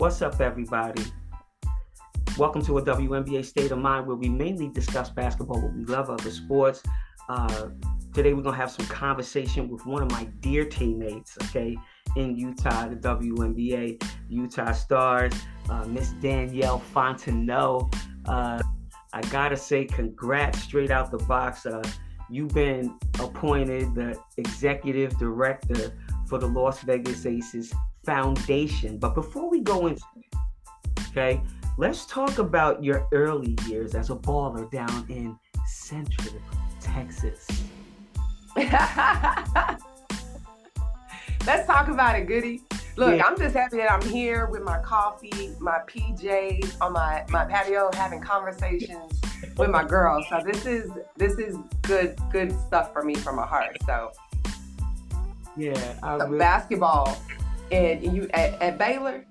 What's up, everybody? Welcome to a WNBA State of Mind, where we mainly discuss basketball, but we love other sports. Today, we're going to have some conversation with one of my dear teammates, okay, in Utah, the WNBA, Utah Stars, Miss Danielle Fontenot. I got to say congrats straight out the box. You've been appointed the executive director for the Las Vegas Aces Foundation. But before we go into it, okay, let's talk about your early years as a baller down in Central Texas. Let's talk about it, Goody. Look, I'm just happy that I'm here with my coffee, my PJs on my patio, having conversations with my girls. So this is good stuff for me from my heart. So basketball, and you at Baylor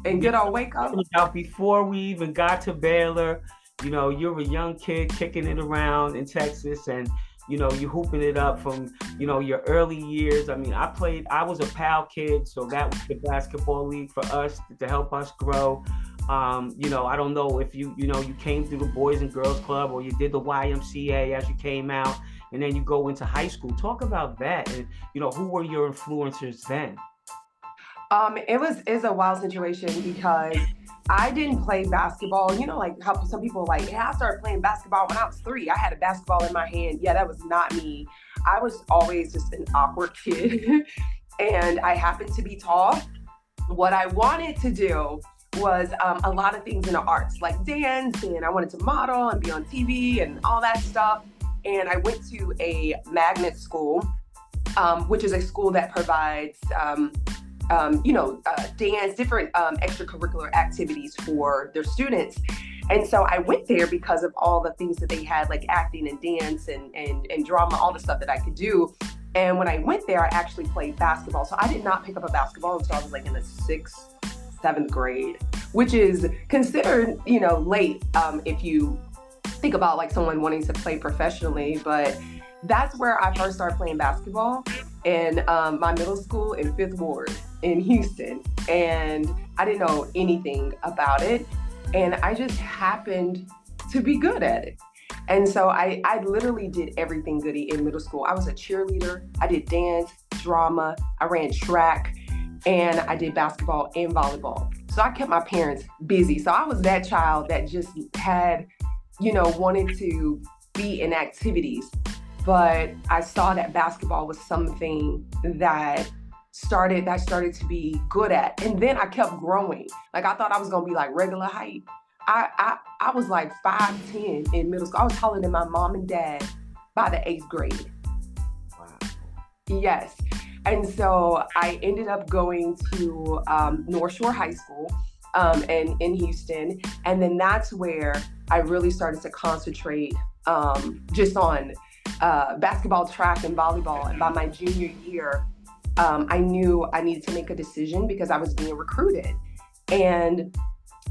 and good old Waco. Now, before we even got to Baylor, you know, you're a young kid kicking it around in Texas, and you know, you hooping it up from, you know, your early years. I mean, I was a PAL kid, so that was the basketball league for us to help us grow. You know, I don't know if you came through the Boys and Girls Club, or you did the YMCA as you came out, and then you go into high school. Talk about that, and you know, who were your influencers then? It's a wild situation because I didn't play basketball. You know, like how some people like, I started playing basketball when I was 3. I had a basketball in my hand. Yeah, that was not me. I was always just an awkward kid. And I happened to be tall. What I wanted to do was a lot of things in the arts, like dance, and I wanted to model and be on TV and all that stuff. And I went to a magnet school, which is a school that provides dance, different extracurricular activities for their students. And so I went there because of all the things that they had, like acting and dance and drama, all the stuff that I could do. And when I went there, I actually played basketball. So I did not pick up a basketball until I was like in the 6th, 7th grade, which is considered, you know, late if you think about like someone wanting to play professionally. But that's where I first started playing basketball in my middle school in 5th Ward in Houston. And I didn't know anything about it. And I just happened to be good at it. And so I literally did everything, Goody, in middle school. I was a cheerleader. I did dance, drama. I ran track, and I did basketball and volleyball. So I kept my parents busy. So I was that child that just had, you know, wanted to be in activities. But I saw that basketball was something that I started to be good at. And then I kept growing. Like I thought I was gonna be like regular height. I was like 5'10" in middle school. I was taller than my mom and dad by the 8th grade. Wow. Yes. And so I ended up going to North Shore High School and in Houston. And then that's where I really started to concentrate just on basketball, track, and volleyball. And by my junior year, I knew I needed to make a decision because I was being recruited. And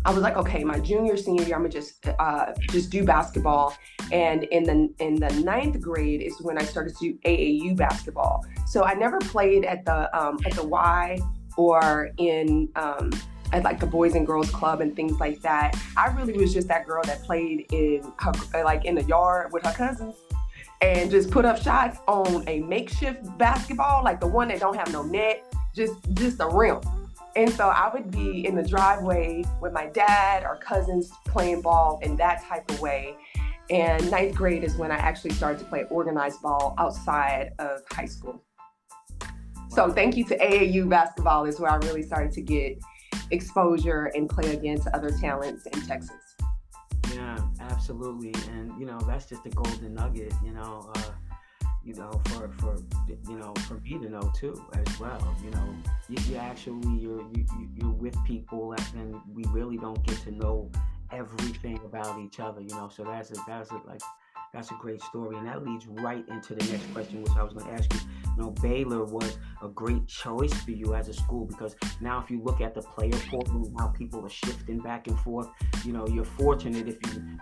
I was like, okay, my senior year, I'm gonna just do basketball. And in the 9th grade is when I started to do AAU basketball. So I never played at the Y or in at like the Boys and Girls Club and things like that. I really was just that girl that played in the yard with her cousins and just put up shots on a makeshift basketball, like the one that don't have no net, just a rim. And so I would be in the driveway with my dad or cousins playing ball in that type of way. And 9th grade is when I actually started to play organized ball outside of high school. So thank you to AAU basketball is where I really started to get exposure and play against other talents in Texas. Yeah, absolutely. And, you know, that's just a golden nugget, for me to know too, as well. You know, you're with people and we really don't get to know everything about each other, you know, so that's a great story. And that leads right into the next question, which I was going to ask you. You know, Baylor was a great choice for you as a school, because now if you look at the player portal and how people are shifting back and forth, you know, you're fortunate if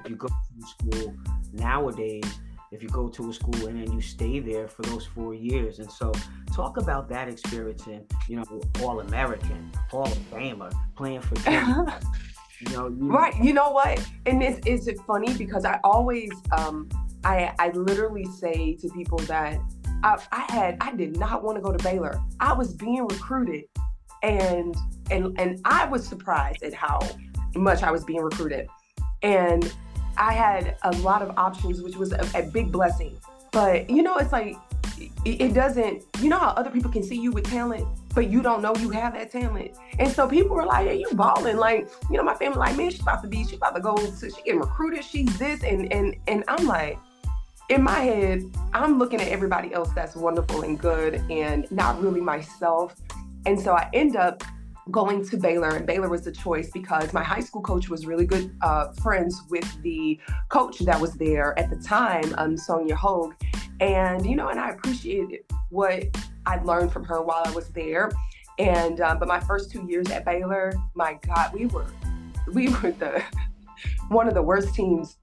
you go to school nowadays, if you go to a school and then you stay there for those 4 years. And so Talk about that experience in, All-American, Hall of Famer, playing for Kim. Right. You know what? And this is it funny because I always, I literally say to people that I did not want to go to Baylor. I was being recruited, and I was surprised at how much I was being recruited, and I had a lot of options, which was a big blessing. But it's like it doesn't. You know how other people can see you with talent, but you don't know you have that talent. And so people were like, "Yeah, you balling." Like, my family like, "Man, she's about to go she getting recruited. She's this," and I'm like, in my head, I'm looking at everybody else that's wonderful and good and not really myself. And so I end up going to Baylor, and Baylor was the choice because my high school coach was really good friends with the coach that was there at the time, Sonia Hogue. And, and I appreciated what I learned from her while I was there. And, but my first 2 years at Baylor, my God, we were one of the worst teams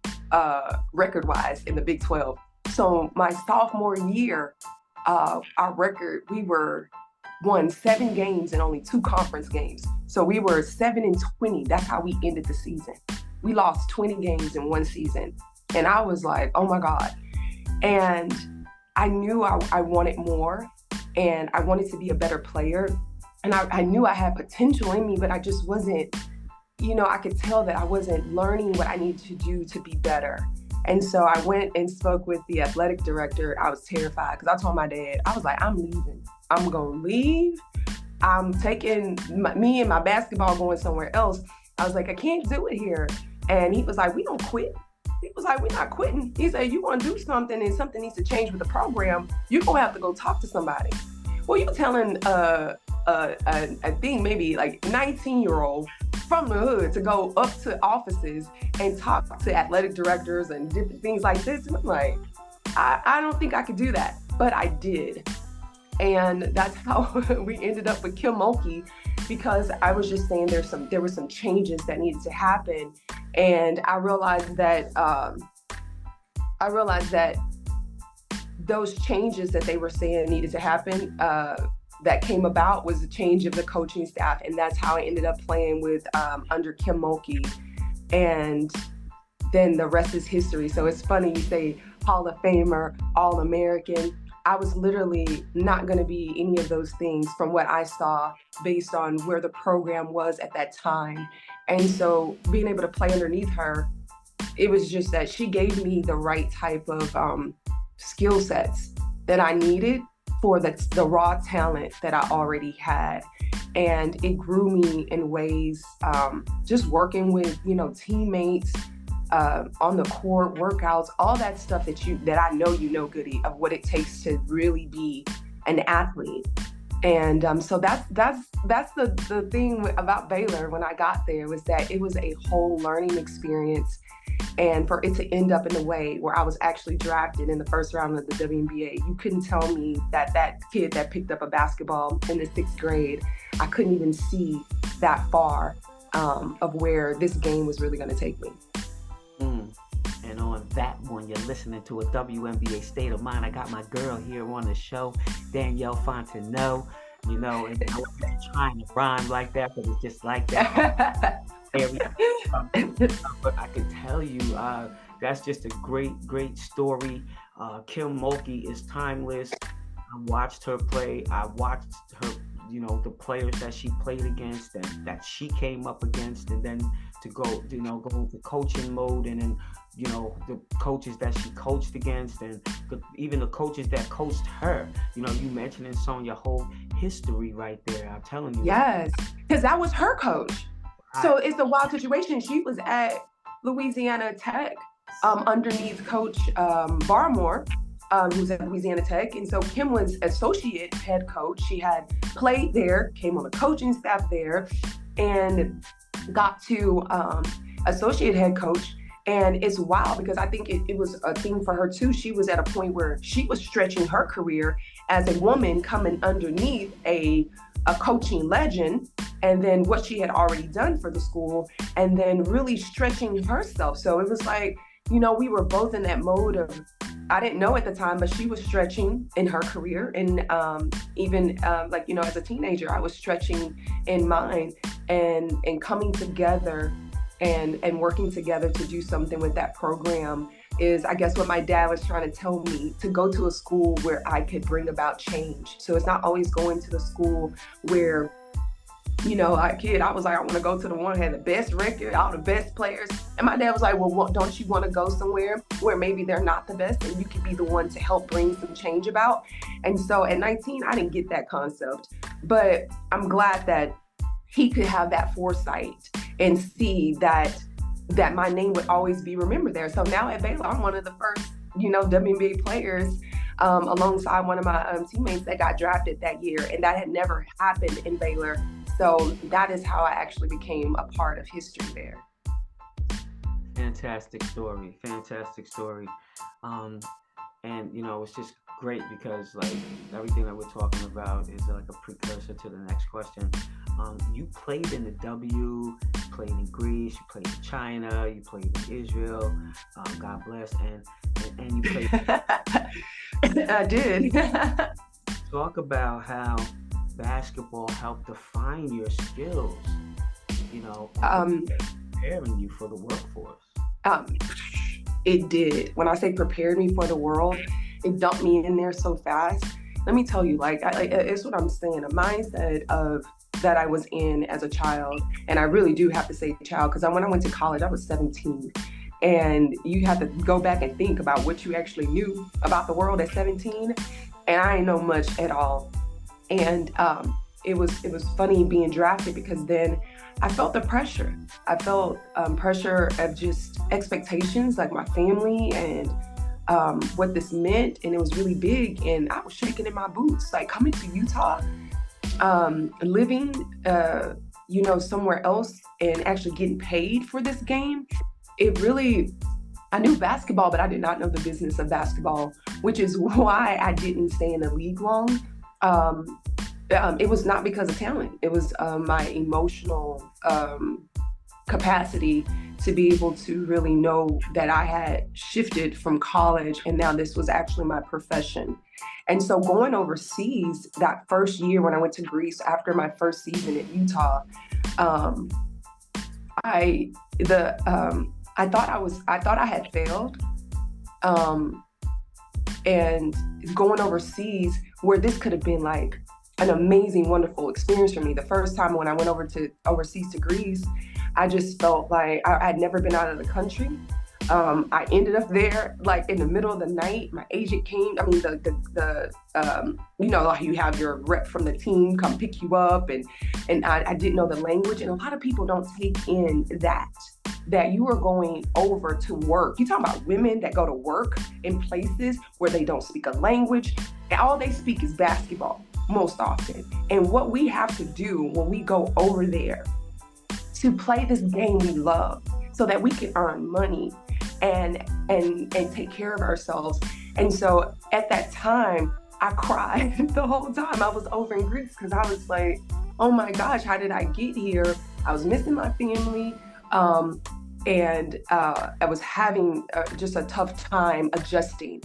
record-wise in the Big 12. So my sophomore year, our record, we won 7 games and only 2 conference games. So we were 7-20. That's how we ended the season. We lost 20 games in one season. And I was like, oh my God. And I knew I wanted more, and I wanted to be a better player. And I knew I had potential in me, but I just wasn't, I could tell that I wasn't learning what I needed to do to be better. And so I went and spoke with the athletic director. I was terrified because I told my dad, I was like, I'm leaving. I'm going to leave. I'm taking me and my basketball going somewhere else. I was like, I can't do it here. And he was like, we don't quit. He was like, we're not quitting. He said, you want to do something and something needs to change with the program, you're going to have to go talk to somebody. Well, you're telling I think maybe like 19-year-old from the hood to go up to offices and talk to athletic directors and different things like this. And I'm like, I don't think I could do that, but I did. And that's how we ended up with Kim Mulkey, because I was just saying there were some changes that needed to happen. And I realized that those changes that they were saying needed to happen, that came about was the change of the coaching staff. And that's how I ended up playing with under Kim Mulkey. And then the rest is history. So it's funny you say Hall of Famer, All-American. I was literally not going to be any of those things from what I saw based on where the program was at that time. And so being able to play underneath her, it was just that she gave me the right type of skill sets that I needed for the raw talent that I already had. And it grew me in ways, just working with, teammates, on the court, workouts, all that stuff that I know, Goody, of what it takes to really be an athlete. And so that's the thing about Baylor when I got there, was that it was a whole learning experience. And for it to end up in a way where I was actually drafted in the first round of the WNBA, you couldn't tell me that kid that picked up a basketball in the 6th grade, I couldn't even see that far of where this game was really going to take me. And on that one, you're listening to a WNBA State of Mind. I got my girl here on the show, Danielle Fontenot, and I wasn't trying to rhyme like that, but it's just like that. But I can tell you, that's just a great story. Kim Mulkey is timeless. I watched her play. I watched her, the players that she played against, that she came up against, and then to go into coaching mode, and then, the coaches that she coached against, and even the coaches that coached her. You mentioning Sonia Hogue history right there. I'm telling you. Yes, because that was her coach. So it's a wild situation. She was at Louisiana Tech underneath Coach Barmore, who's at Louisiana Tech. And so Kim was associate head coach. She had played there, came on the coaching staff there, and got to associate head coach. And it's wild because I think it was a thing for her too. She was at a point where she was stretching her career as a woman coming underneath a coaching legend, and then what she had already done for the school, and then really stretching herself. So it was like, we were both in that mode of I didn't know at the time, but she was stretching in her career. And even like, you know, as a teenager, I was stretching in mine, and coming together and working together to do something with that program is, I guess, what my dad was trying to tell me, to go to a school where I could bring about change. So it's not always going to the school where, you know, I was like, I want to go to the one that had the best record, all the best players. And my dad was like, well, don't you want to go somewhere where maybe they're not the best and you could be the one to help bring some change about? And so at 19, I didn't get that concept, but I'm glad that he could have that foresight and see that my name would always be remembered there. So now at Baylor, I'm one of the first, you know, WNBA players alongside one of my teammates that got drafted that year. And that had never happened in Baylor. So that is how I actually became a part of history there. Fantastic story. And, you know, it's just great because, like, everything that we're talking about is like a precursor to the next question. You played in the W, you played in Greece, you played in China, you played in Israel, God bless, and you played. I did. Talk about how basketball helped define your skills, you know, preparing you for the workforce. It did. When I say prepared me for the world, it dumped me in there so fast. Let me tell you, like, it's what I'm saying, a mindset of that I was in as a child. And I really do have to say child, because when I went to college, I was 17. And you have to go back and think about what you actually knew about the world at 17. And I didn't know much at all. And it was funny being drafted, because then I felt the pressure. I felt pressure of just expectations, like my family and what this meant. And it was really big. And I was shaking in my boots, like coming to Utah, living, you know, somewhere else and actually getting paid for this game. It really, I knew basketball, but I did not know the business of basketball, which is why I didn't stay in the league long. It was not because of talent. It was my emotional capacity to be able to really know that I had shifted from college and now this was actually my profession. And so going overseas that first year when I went to Greece after my first season at Utah, I thought I had failed. And going overseas, where this could have been like an amazing, wonderful experience for me. The first time when I went overseas to Greece, I just felt like I'd never been out of the country. I ended up there like in the middle of the night. My agent came. I mean, you know, like you have your rep from the team come pick you up, and I didn't know the language, and a lot of people don't take in that you are going over to work. You talking about women that go to work in places where they don't speak a language, and all they speak is basketball most often. And what we have to do when we go over there to play this game we love, so that we can earn money and take care of ourselves. And so at that time, I cried the whole time I was over in Greece, because I was like, oh my gosh, how did I get here? I was missing my family. And I was having just a tough time adjusting,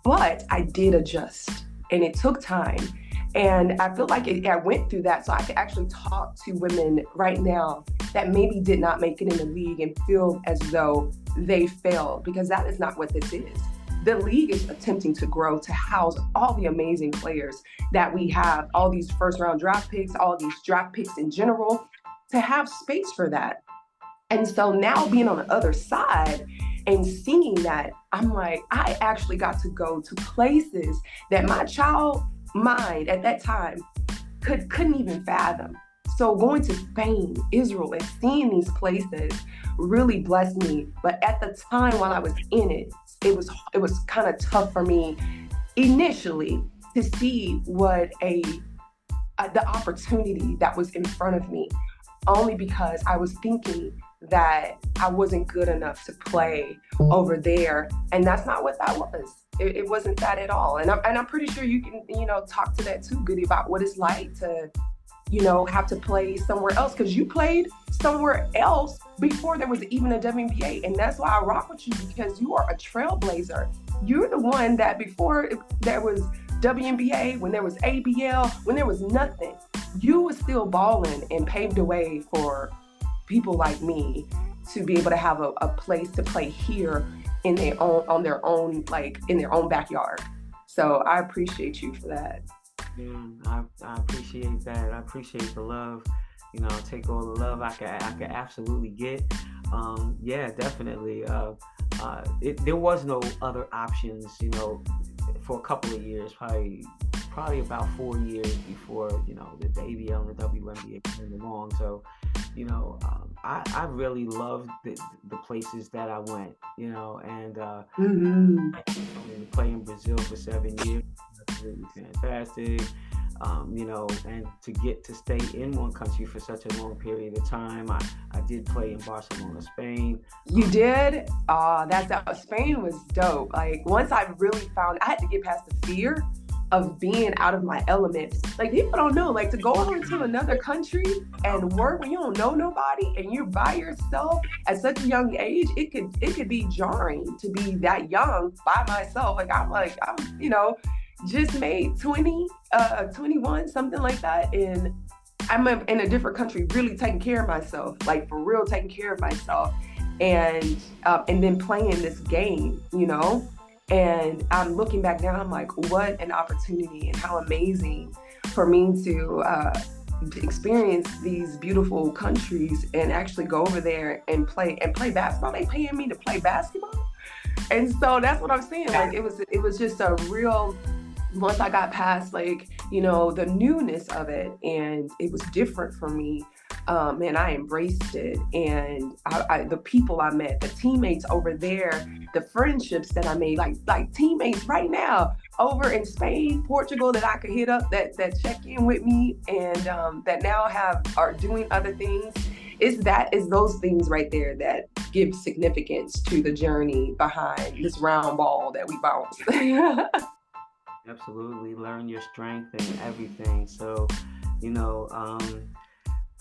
but I did adjust, and it took time. And I feel like I went through that so I could actually talk to women right now that maybe did not make it in the league and feel as though they failed, because that is not what this is. The league is attempting to grow to house all the amazing players that we have, all these first round draft picks, all these draft picks in general, to have space for that. And so now being on the other side and seeing that, I'm like, I actually got to go to places that my child mind at that time couldn't even fathom. So going to Spain, Israel, and seeing these places really blessed me. But at the time while I was in it, it was kind of tough for me initially to see what the opportunity that was in front of me, only because I was thinking that I wasn't good enough to play over there. And that's not what that was. It wasn't that at all. And I'm pretty sure you can, you know, talk to that too, Goody, about what it's like to, you know, have to play somewhere else, because you played somewhere else before there was even a WNBA. And that's why I rock with you, because you are a trailblazer. you're the one that before there was WNBA, when there was ABL, when there was nothing, you was still balling and paved the way for people like me to be able to have a place to play here in their own, on their own, like in their own backyard. So I appreciate you for that. Yeah, I appreciate that. I appreciate the love. Take all the love I can absolutely get. Yeah, definitely. There was no other options, for a couple of years, probably about 4 years before, the ABL and the WNBA came along. So, I really loved the places that I went, and play in Brazil for 7 years, that's really fantastic. And to get to stay in one country for such a long period of time. I did play in Barcelona, Spain. You did? Spain was dope. Like once I really found, I had to get past the fear of being out of my element. Like people don't know, like to go over to another country and work when you don't know nobody and you're by yourself at such a young age, it could be jarring to be that young by myself. I'm just made 21, something like that. And I'm in a different country, really taking care of myself, like for real taking care of myself. And then playing this game, and I'm looking back now, I'm like, what an opportunity and how amazing for me to experience these beautiful countries and actually go over there and play basketball. They paying me to play basketball. And so that's what I'm saying. Like it was just a real, once I got past the newness of it and it was different for me, and I embraced it. And the people I met, the teammates over there, the friendships that I made, like teammates right now over in Spain, Portugal that I could hit up that check in with me and that now are doing other things. Is those things right there that give significance to the journey behind this round ball that we bounce. Absolutely, learn your strength and everything. So,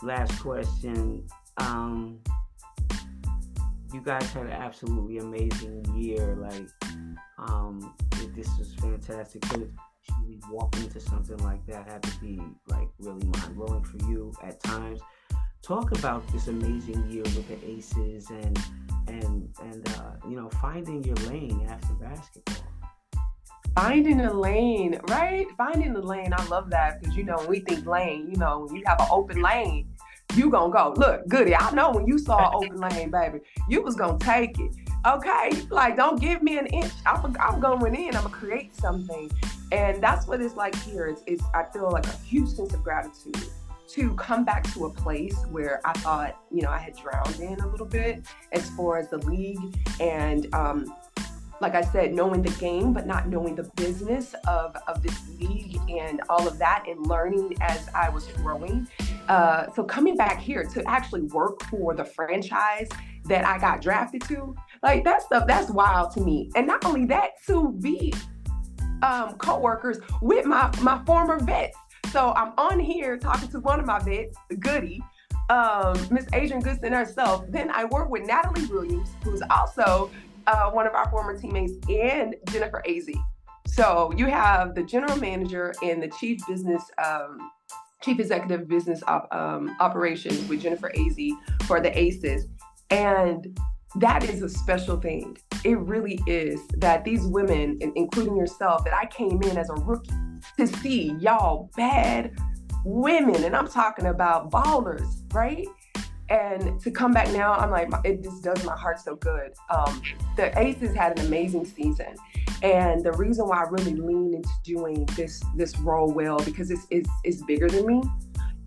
last question. You guys had an absolutely amazing year. This is fantastic. To actually walk into something like that had to be really mind blowing for you at times. Talk about this amazing year with the Aces and finding your lane after basketball. Finding a lane, right? Finding the lane. I love that because, when we think lane, when you have an open lane, you gonna go. Look, Goody, I know when you saw an open lane, baby, you was gonna take it. Okay? Don't give me an inch. I'm going in. I'm gonna create something. And that's what it's like here. I feel like a huge sense of gratitude to come back to a place where I thought, I had drowned in a little bit as far as the league and, like I said, knowing the game, but not knowing the business of this league and all of that and learning as I was growing. So coming back here to actually work for the franchise that I got drafted to, that stuff, that's wild to me. And not only that, to be co-workers with my former vets. So I'm on here talking to one of my vets, Goody, Miss Adrian Goodson herself. Then I work with Natalie Williams, who's also one of our former teammates, and Jennifer Azzi. So you have the general manager and the chief executive business operations with Jennifer Azzi for the Aces. And that is a special thing. It really is, that these women, including yourself, that I came in as a rookie to see y'all bad women, and I'm talking about ballers, right? And to come back now, I'm like, it just does my heart so good. The Aces had an amazing season. And the reason why I really lean into doing this role well, because it's bigger than me.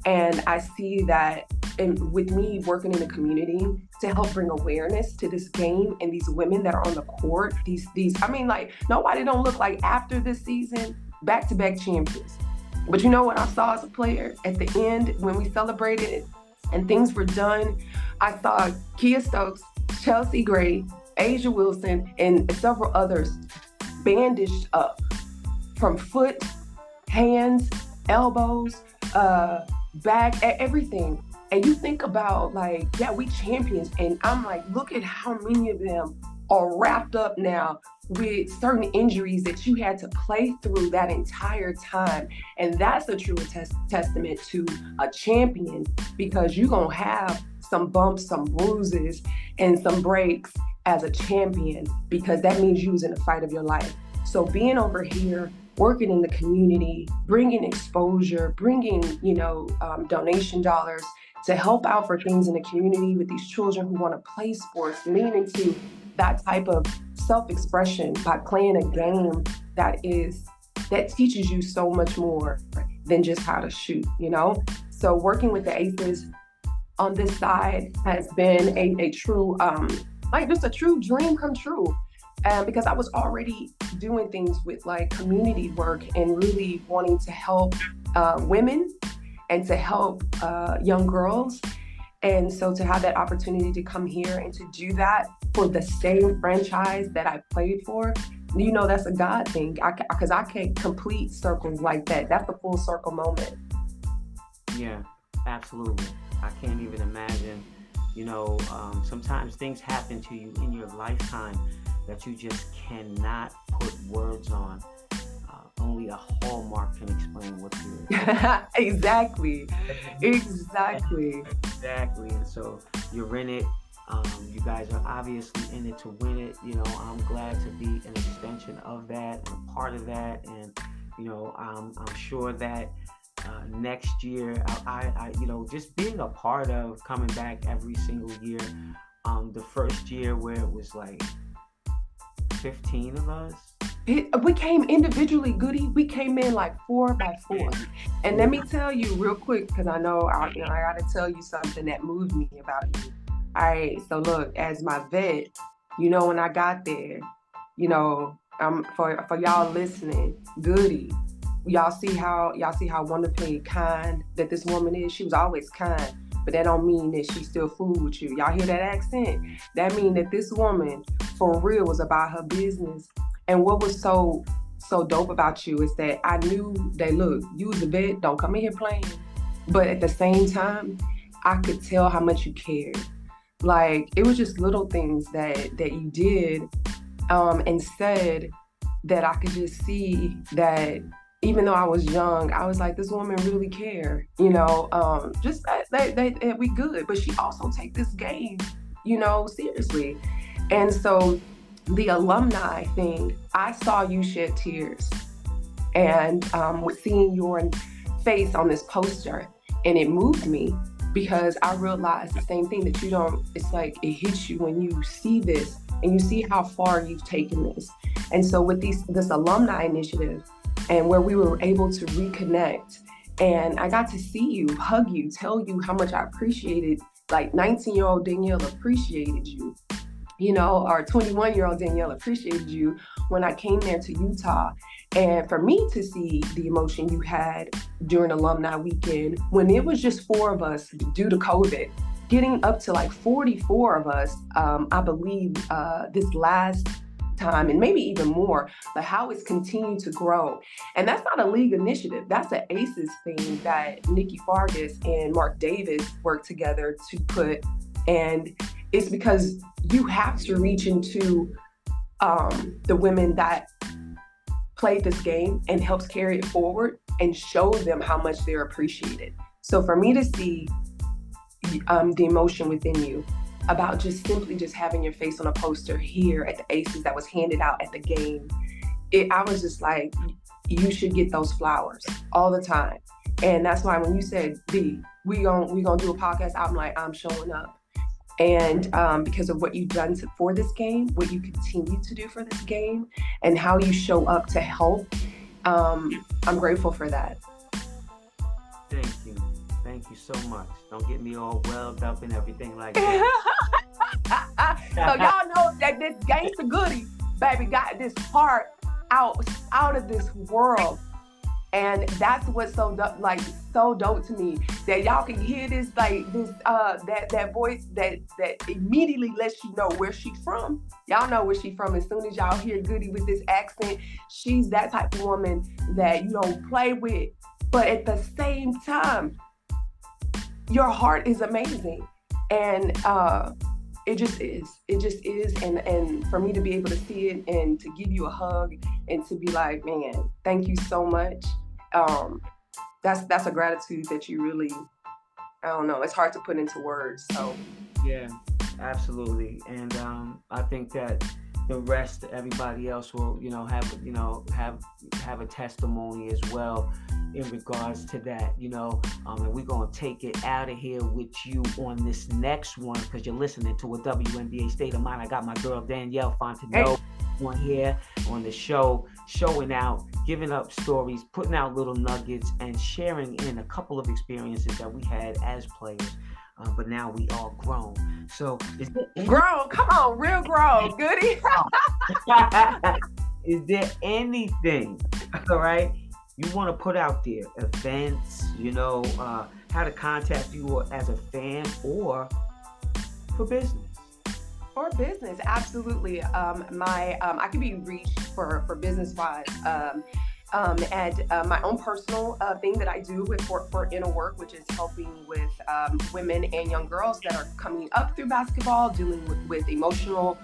And I see that with me working in the community to help bring awareness to this game and these women that are on the court, nobody don't look like after this season, back-to-back champions. But you know what I saw as a player at the end when we celebrated it and things were done? I saw Kia Stokes, Chelsea Gray, Asia Wilson, and several others bandaged up from foot, hands, elbows, back, everything. And you think about we champions. And I'm like, look at how many of them are wrapped up now with certain injuries that you had to play through that entire time. And that's a true testament to a champion, because you're going to have some bumps, some bruises, and some breaks as a champion, because that means you was in the fight of your life. So being over here, working in the community, bringing exposure, bringing, donation dollars to help out for things in the community with these children who want to play sports, lean into that type of self-expression by playing a game that teaches you so much more than just how to shoot, So working with the Aces on this side has been a true, just a true dream come true. Because I was already doing things with like community work and really wanting to help women and to help young girls. And so to have that opportunity to come here and to do that for the same franchise that I played for, that's a God thing. Because I can't complete circles like that. That's a full circle moment. Yeah, absolutely. I can't even imagine, sometimes things happen to you in your lifetime that you just cannot put words on. Only a Hallmark can explain what you Exactly. And so you're in it. You guys are obviously in it to win it. I'm glad to be an extension of that and a part of that. And I'm sure that next year, I just being a part of coming back every single year. The first year where it was like 15 of us. We came individually, Goody. We came in like 4 by 4. And let me tell you real quick, because I know I got to tell you something that moved me about you. All right, so look, as my vet, when I got there, for y'all listening, Goody, y'all see how wonderfully kind that this woman is. She was always kind, but that don't mean that she still fooled with you. Y'all hear that accent? That mean that this woman, for real, was about her business. And what was so dope about you is that I knew that, look, you was a vet, don't come in here playing. But at the same time, I could tell how much you cared. Like, it was just little things that you did and said that I could just see that even though I was young, I was like, this woman really cared, just that we good. But she also take this game, seriously. And so the alumni thing, I saw you shed tears. And with seeing your face on this poster, and it moved me because I realized the same thing that it's like it hits you when you see this and you see how far you've taken this. And so with this alumni initiative, and where we were able to reconnect, and I got to see you, hug you, tell you how much I appreciated, like 19-year-old Danielle appreciated you, or 21-year-old Danielle appreciated you when I came there to Utah. And for me to see the emotion you had during alumni weekend, when it was just 4 of us due to COVID, getting up to like 44 of us, I believe this last time, and maybe even more, like how it's continued to grow. And that's not a league initiative. That's an ACES thing that Nikki Fargas and Mark Davis worked together to put. And it's because you have to reach into the women that played this game and helps carry it forward and show them how much they're appreciated. So for me to see the emotion within you about just simply just having your face on a poster here at the ACES that was handed out at the game, I was just like, you should get those flowers all the time. And that's why when you said, D, we gonna do a podcast, I'm like, I'm showing up. And because of what you've done for this game, what you continue to do for this game, and how you show up to help, I'm grateful for that. Thank you so much. Don't get me all welled up and everything like that. So y'all know that this gangsta Goody, baby, got this part out of this world. And that's what's so dope to me, that y'all can hear this, like this, that voice that immediately lets you know where she's from. Y'all know where she's from as soon as y'all hear Goody with this accent. She's that type of woman that you don't play with, but at the same time, your heart is amazing. And It just is. It just is. And for me to be able to see it and to give you a hug and to be like, man, thank you so much. That's a gratitude that you really, I don't know, it's hard to put into words. So Yeah, absolutely. And I think that the rest, everybody else will, have a testimony as well in regards to that, and we're gonna take it out of here with you on this next one because you're listening to a WNBA State of Mind. I got my girl Danielle Fontenot on here on the show, showing out, giving up stories, putting out little nuggets, and sharing in a couple of experiences that we had as players. But now we all grown. So grown, come on, real grown, goody. Is there anything, all right, you want to put out there? Events, how to contact you as a fan or for business? For business, absolutely. I can be reached for business wise. And my own personal thing that I do for Inner Work, which is helping with women and young girls that are coming up through basketball, dealing with emotional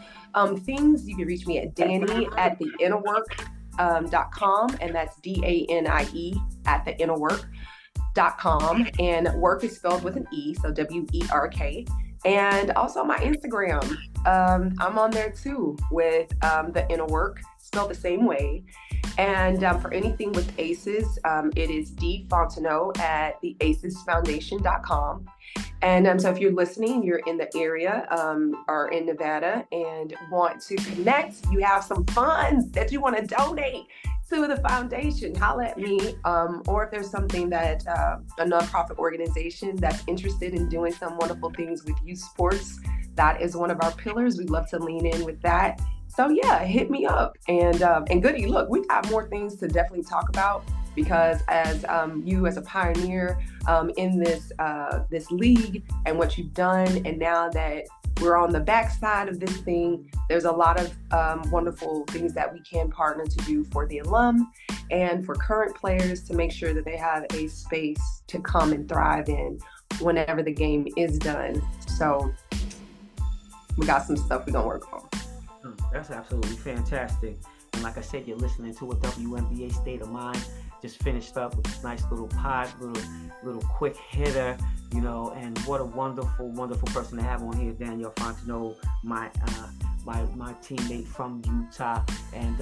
things. You can reach me at Danie at theinnerwork.com, and that's DANIE at theinnerwork.com. And work is spelled with an E, so WERK. And also my Instagram. I'm on there too with the Inner Work, spelled the same way. And for anything with ACEs, it is D Fontenot at theacesfoundation.com. And so if you're listening, you're in the area or in Nevada and want to connect, you have some funds that you want to donate to the foundation, holla at me. Or if there's something that a nonprofit organization that's interested in doing some wonderful things with youth sports, that is one of our pillars. We'd love to lean in with that. So yeah, hit me up. And Goody, look, we got more things to definitely talk about because as you as a pioneer in this league and what you've done, and now that we're on the backside of this thing, there's a lot of wonderful things that we can partner to do for the alum and for current players to make sure that they have a space to come and thrive in whenever the game is done. So we got some stuff we're gonna work on. That's absolutely fantastic. And like I said, you're listening to a WNBA State of Mind. Just finished up with this nice little pod, little quick hitter, and what a wonderful, wonderful person to have on here, Danielle Fontenot, my teammate from Utah. And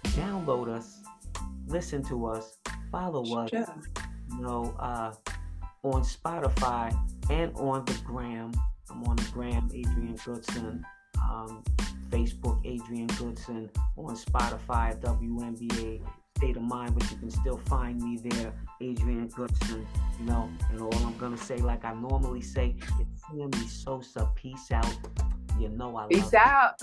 download us, listen to us, follow us, on Spotify and on the gram. I'm on the gram, Adrian Goodson. Facebook, Adrian Goodson, on Spotify, WNBA State of Mind, but you can still find me there, Adrian Goodson, and all I'm gonna say, like I normally say, it's Sammy Sosa, peace out. I love Peace out.